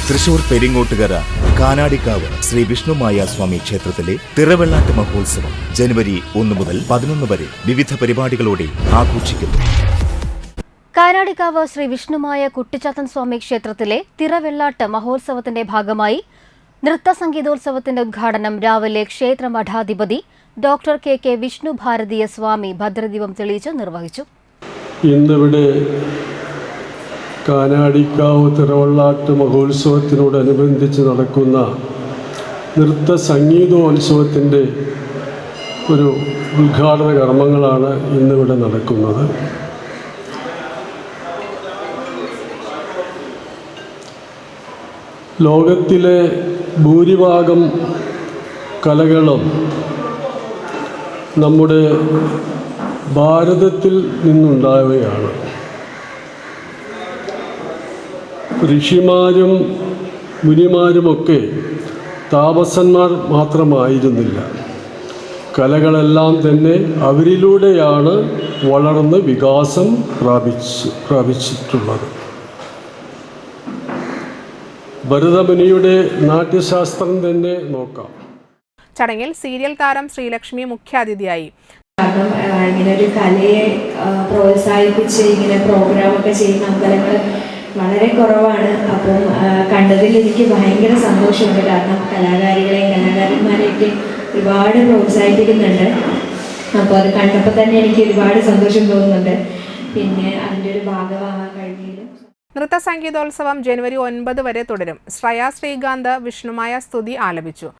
തൃശൂർ പെരിങ്ങോട്ടുകര കാനാടിക്കാവ് ശ്രീ വിഷ്ണുമായ സ്വാമി ക്ഷേത്രത്തിലെ തിറവെള്ളാട്ട് മഹോത്സവം ജനുവരി 1 മുതൽ 11 വരെ വിവിധ പരിപാടികളോടെ ആഘോഷിക്കുന്നു. കാനാടിക്കാവ് ശ്രീ വിഷ്ണുമായ കുട്ടിച്ചാത്തൻ സ്വാമി ക്ഷേത്രത്തിലെ തിറവെള്ളാട്ട് മഹോത്സവത്തിന്റെ ഭാഗമായി നൃത്ത സംഗീതോത്സവത്തിന്റെ ഉദ്ഘാടനം രാവിലെ ക്ഷേത്ര മഠാധിപതി ഡോക്ടർ കെ വിഷ്ണു ഭാരതീയ സ്വാമി ഭദ്രദീപം തെളിയിച്ച് നിർവഹിച്ചു. ഇന്നിവിടെ കാനാടിക്കാവ് തിറവെള്ളാട്ട് മഹോത്സവത്തിനോടനുബന്ധിച്ച് നടക്കുന്ന നൃത്ത സംഗീതോത്സവത്തിൻ്റെ ഒരു ഉദ്ഘാടന കർമ്മങ്ങളാണ് ഇന്നിവിടെ നടക്കുന്നത്. ലോകത്തിലെ ഭൂരിഭാഗം കലകളും നമ്മുടെ ഭാരതത്തിൽ നിന്നുണ്ടാവുകയാണ്. ഋഷിമാരും മുനിമാരുമൊക്കെ താപസന്മാർ മാത്രമായിരുന്നില്ല. കലകളെല്ലാം തന്നെ അവരിലൂടെയാണ് വളർന്ന് വികാസം പ്രാപിച്ചിട്ടുള്ളത്. ഭരതമുനിയുടെ നാട്യശാസ്ത്രം തന്നെ നോക്കാം. ചടങ്ങിൽ സീരിയൽ താരം ശ്രീലക്ഷ്മി മുഖ്യാതിഥിയായി. കാരണം ഇങ്ങനെ ഒരു കലയെ പ്രോത്സാഹിപ്പിച്ച് ഇങ്ങനെ പ്രോഗ്രാമൊക്കെ ചെയ്യുന്ന അമ്പലങ്ങൾ വളരെ കുറവാണ്. അപ്പം കണ്ടതിൽ എനിക്ക് ഭയങ്കര സന്തോഷമുണ്ട്. കാരണം കലാകാരികളെയും കലാകാരന്മാരെയൊക്കെ ഒരുപാട് പ്രോത്സാഹിപ്പിക്കുന്നുണ്ട്. അപ്പോൾ അത് കണ്ടപ്പോൾ തന്നെ എനിക്ക് ഒരുപാട് സന്തോഷം തോന്നുന്നുണ്ട്. പിന്നെ അതിൻ്റെ ഒരു ഭാഗമാകാൻ കഴിഞ്ഞതിലും. നൃത്ത സംഗീതോത്സവം ജനുവരി 9 വരെ തുടരും. ശ്രേയ ശ്രീകാന്ത് വിഷ്ണുമായ സ്തുതി ആലപിച്ചു.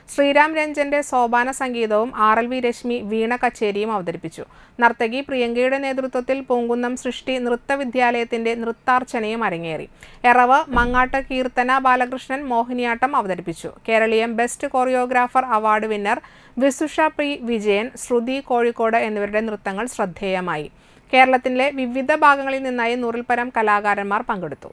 ശ്രീരാം രഞ്ജന്റെ സോപാന സംഗീതവും RLV രശ്മി വീണ കച്ചേരിയും അവതരിപ്പിച്ചു. നർത്തകി പ്രിയങ്കയുടെ നേതൃത്വത്തിൽ പൂങ്കുന്നം സൃഷ്ടി നൃത്തവിദ്യാലയത്തിന്റെ നൃത്താർച്ചനയും അരങ്ങേറി. എറവ് മങ്ങാട്ട് കീർത്തന ബാലകൃഷ്ണൻ മോഹിനിയാട്ടം അവതരിപ്പിച്ചു. Keraleeyam best choreographer award winner Visusha P Vijayan, Sruthi Kozhikode എന്നിവരുടെ നൃത്തങ്ങൾ ശ്രദ്ധേയമായി. കേരളത്തിലെ വിവിധ ഭാഗങ്ങളിൽ നിന്നായി 100-ൽ പരം കലാകാരന്മാർ പങ്കെടുത്തു.